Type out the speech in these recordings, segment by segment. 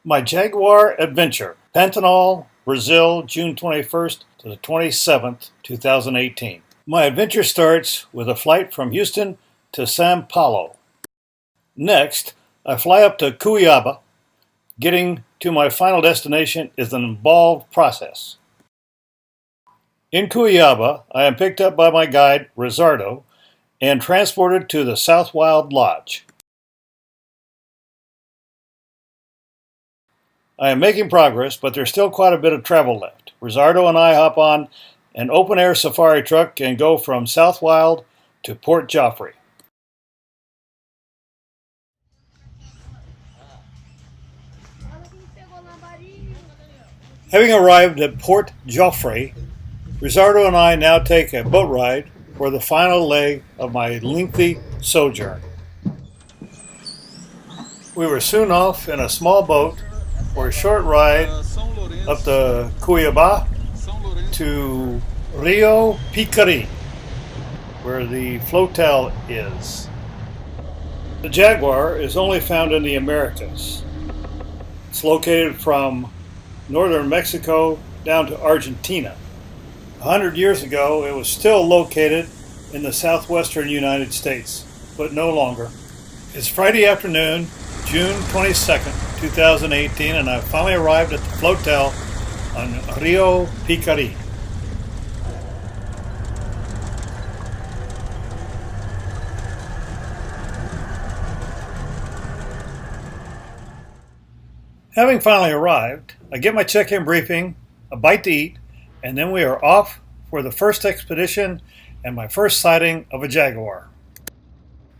My Jaguar adventure, Pantanal, Brazil, June 21st to the 27th, 2018. My adventure starts with a flight from Houston to Sao Paulo. Next, I fly up to Cuiabá. Getting to my final destination is an involved process. In Cuiabá, I am picked up by my guide, Rizardo, and transported to the South Wild Lodge. I am making progress, but there's still quite a bit of travel left. Rizardo and I hop on an open-air safari truck and go from South Wild to Port Joffre. Having arrived at Port Joffre, Rizardo and I now take a boat ride for the final leg of my lengthy sojourn. We were soon off in a small boat for a short ride up the Cuiabá to Rio Picari, where the flotel is. The Jaguar is only found in the Americas. It's located from northern Mexico down to Argentina. 100 years ago, it was still located in the southwestern United States, but no longer. It's Friday afternoon, June 22nd, 2018, and I finally arrived at the flotel on Rio Picari. Having finally arrived, I get my check-in briefing, a bite to eat, and then we are off for the first expedition and my first sighting of a jaguar.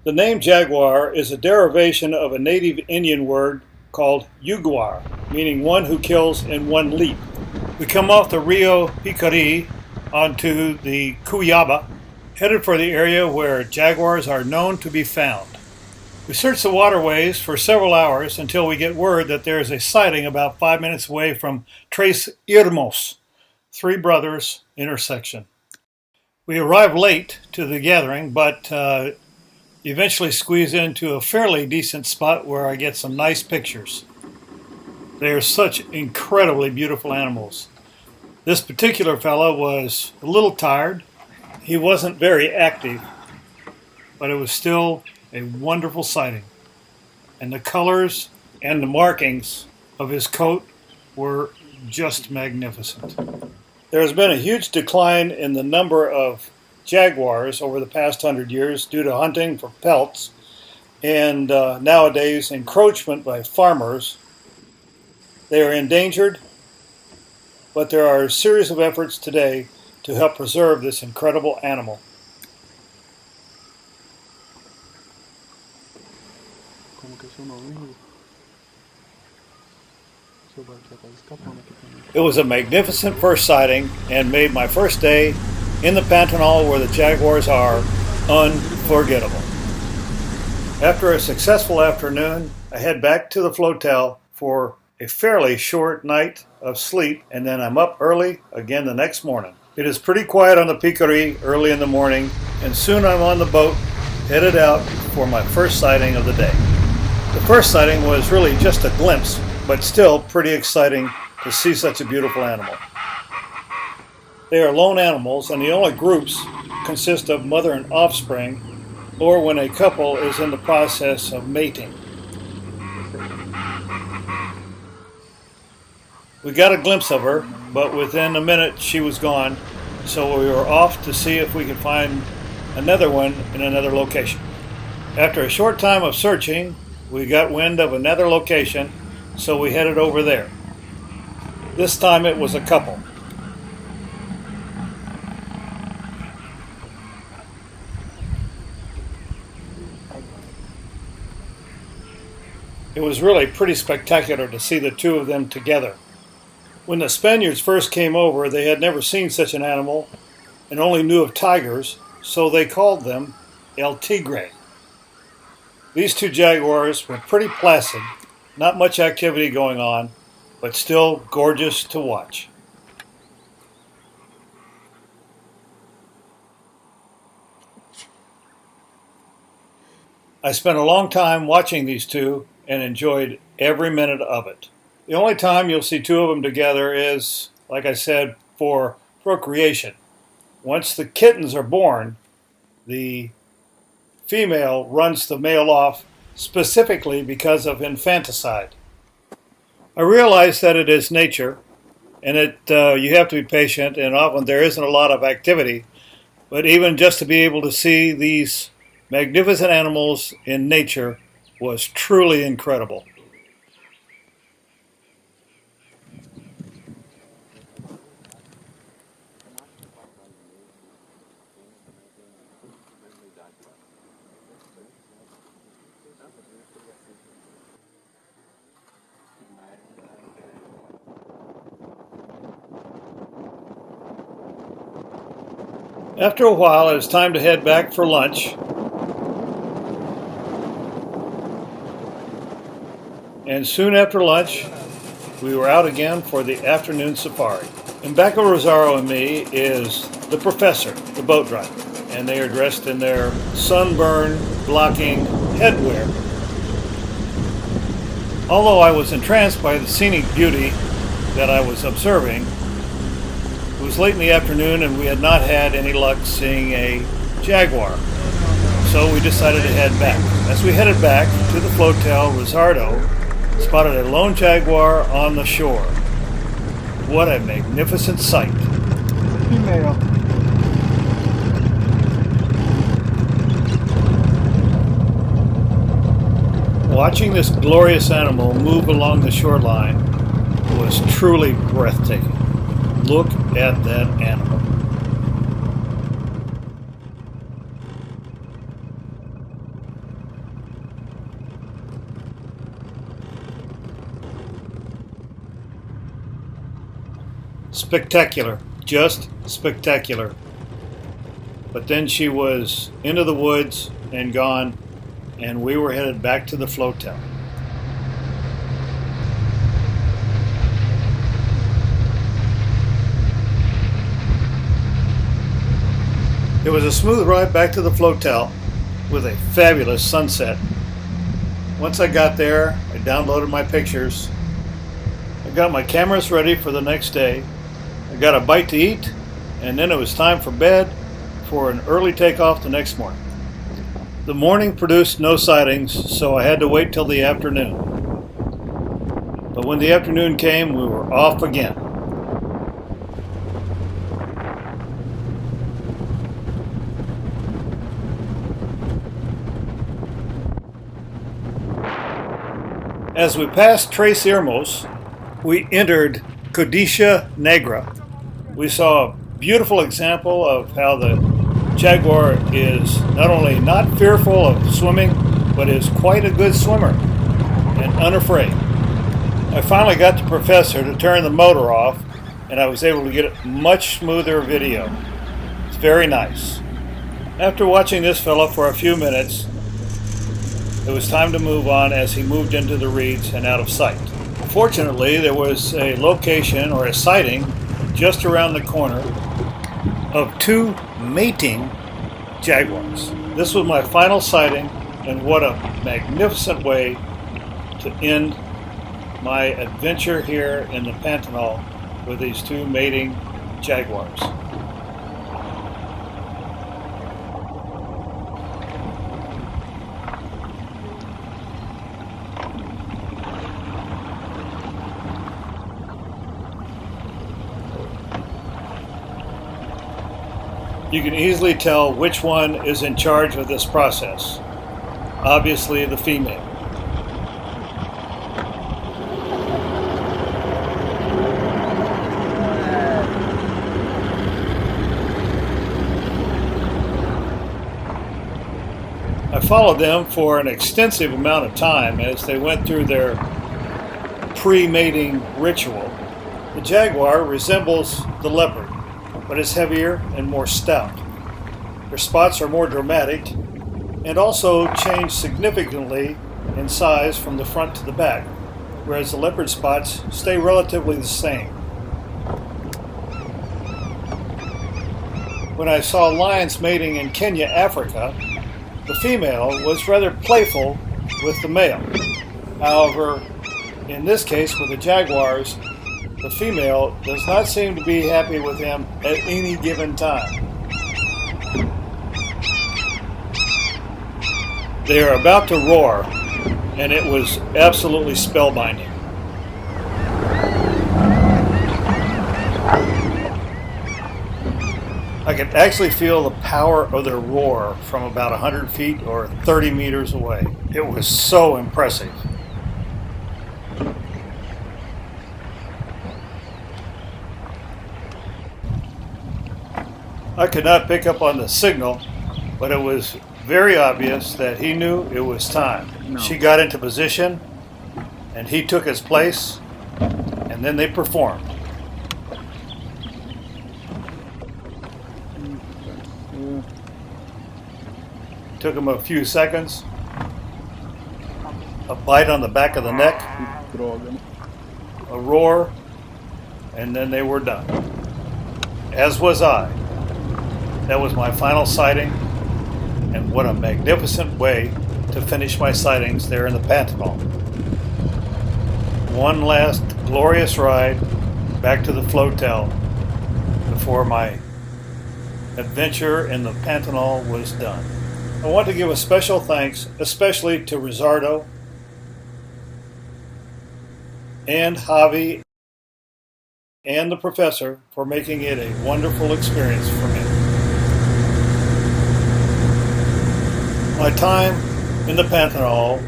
The name jaguar is a derivation of a native Indian word called jaguar, meaning one who kills in one leap. We come off the Rio Picari onto the Cuiabá, headed for the area where jaguars are known to be found. We search the waterways for several hours until we get word that there is a sighting about 5 minutes away from Tres Irmãos, Three Brothers intersection. We arrive late to the gathering, but eventually squeeze into a fairly decent spot where I get some nice pictures. They are such incredibly beautiful animals. This particular fellow was a little tired. He wasn't very active, but it was still a wonderful sighting. And the colors and the markings of his coat were just magnificent. There has been a huge decline in the number of jaguars over the past 100 years due to hunting for pelts and nowadays encroachment by farmers. They are endangered, but there are a series of efforts today to help preserve this incredible animal. It was a magnificent first sighting and made my first day in the Pantanal where the jaguars are unforgettable. After a successful afternoon, I head back to the flotel for a fairly short night of sleep, and then I'm up early again the next morning. It is pretty quiet on the Picari early in the morning, and soon I'm on the boat headed out for my first sighting of the day. The first sighting was really just a glimpse, but still pretty exciting to see such a beautiful animal. They are lone animals, and the only groups consist of mother and offspring, or when a couple is in the process of mating. We got a glimpse of her, but within a minute she was gone, so we were off to see if we could find another one in another location. After a short time of searching, we got wind of another location, so we headed over there. This time it was a couple. It was really pretty spectacular to see the two of them together. When the Spaniards first came over, they had never seen such an animal and only knew of tigers, so they called them El Tigre. These two jaguars were pretty placid, not much activity going on, but still gorgeous to watch. I spent a long time watching these two and enjoyed every minute of it. The only time you'll see two of them together is, like I said, for procreation. Once the kittens are born, the female runs the male off specifically because of infanticide. I realize that it is nature, and you have to be patient, and often there isn't a lot of activity, but even just to be able to see these magnificent animals in nature was truly incredible. After a while, it was time to head back for lunch. And soon after lunch, we were out again for the afternoon safari. And back of Rosario and me is the professor, the boat driver. And they are dressed in their sunburn-blocking headwear. Although I was entranced by the scenic beauty that I was observing, it was late in the afternoon and we had not had any luck seeing a jaguar. So we decided to head back. As we headed back to the flotel, Rosario spotted a lone jaguar on the shore. What a magnificent sight. Female. Watching this glorious animal move along the shoreline was truly breathtaking. Look at that animal. Spectacular, just spectacular. But then she was into the woods and gone, and we were headed back to the flotel. It was a smooth ride back to the flotel with a fabulous sunset. Once I got there, I downloaded my pictures. I got my cameras ready for the next day. I got a bite to eat, and then it was time for bed for an early takeoff the next morning. The morning produced no sightings, so I had to wait till the afternoon. But when the afternoon came, we were off again. As we passed Tres Irmos, we entered Codicia Negra. We saw a beautiful example of how the jaguar is not only not fearful of swimming, but is quite a good swimmer and unafraid. I finally got the professor to turn the motor off, and I was able to get a much smoother video. It's very nice. After watching this fellow for a few minutes, it was time to move on as he moved into the reeds and out of sight. Fortunately, there was a location or a sighting just around the corner of two mating jaguars. This was my final sighting, and what a magnificent way to end my adventure here in the Pantanal with these two mating jaguars. You can easily tell which one is in charge of this process. Obviously, the female. I followed them for an extensive amount of time as they went through their pre-mating ritual. The jaguar resembles the leopard, but is heavier and more stout. Their spots are more dramatic and also change significantly in size from the front to the back, whereas the leopard spots stay relatively the same. When I saw lions mating in Kenya, Africa, the female was rather playful with the male. However, In this case, with the jaguars, the female does not seem to be happy with him at any given time. They are about to roar, and it was absolutely spellbinding. I could actually feel the power of their roar from about 100 feet or 30 meters away. It was so impressive. I could not pick up on the signal, but it was very obvious that he knew it was time. No. She got into position, and he took his place, and then they performed. Took him a few seconds. A bite on the back of the neck, a roar, and then they were done. As was I. That was my final sighting, and what a magnificent way to finish my sightings there in the Pantanal. One last glorious ride back to the flotel before my adventure in the Pantanal was done. I want to give a special thanks, especially to Rizzardo and Javi and the professor for making it a wonderful experience for me. My time in the Pantanal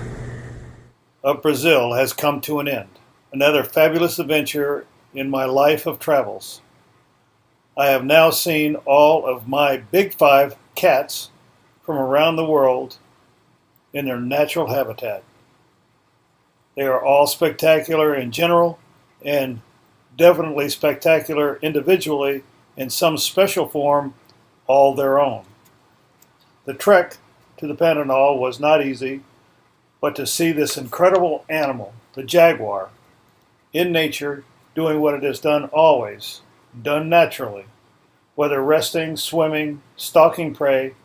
of Brazil has come to an end. Another fabulous adventure in my life of travels. I have now seen all of my big 5 cats from around the world in their natural habitat. They are all spectacular in general and definitely spectacular individually in some special form all their own. The trek to the Pantanal was not easy, but to see this incredible animal, the jaguar, in nature doing what it has done always, done naturally, whether resting, swimming, stalking prey,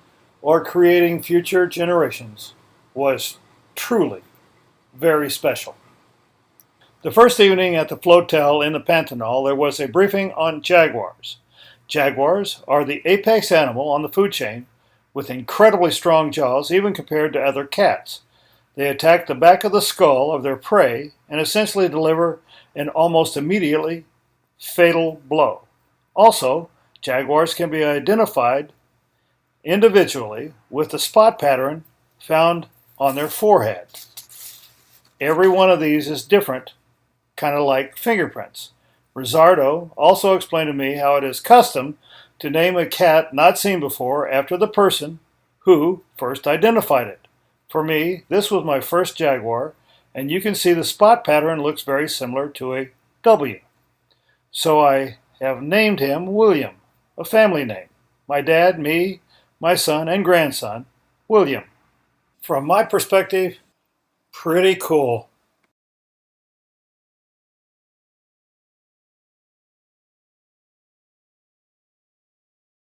or creating future generations, was truly very special. The first evening at the flotel in the Pantanal, there was a briefing on jaguars. Jaguars are the apex animal on the food chain with incredibly strong jaws even compared to other cats. They attack the back of the skull of their prey and essentially deliver an almost immediately fatal blow. Also, jaguars can be identified individually with the spot pattern found on their forehead. Every one of these is different, kind of like fingerprints. Rizzardo also explained to me how it is custom to name a cat not seen before after the person who first identified it. For me, this was my first jaguar, and you can see the spot pattern looks very similar to a W. So I have named him William, a family name. My dad, me, my son, and grandson, William. From my perspective, pretty cool.